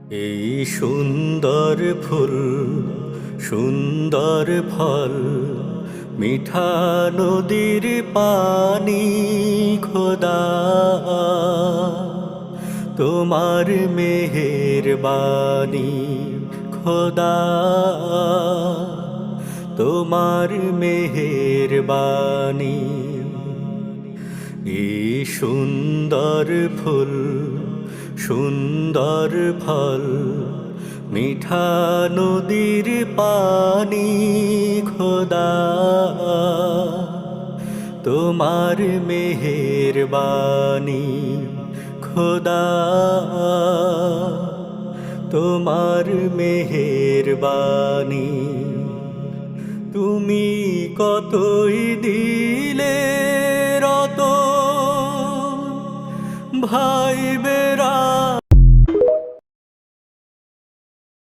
এই সুন্দর ফুল, সুন্দর ফল, মিঠা নদীর পানি, খোদা তোমার মেহেরবানি, খোদা তোমার মেহেরবানি। এই সুন্দর ফুল, সুন্দর ফল, মিঠা নদীর পানি, খোদা তোমার মেহেরবানি, খোদা তোমার মেহেরবানি। তুমি কতই দিলে রতন ভাই বেরা।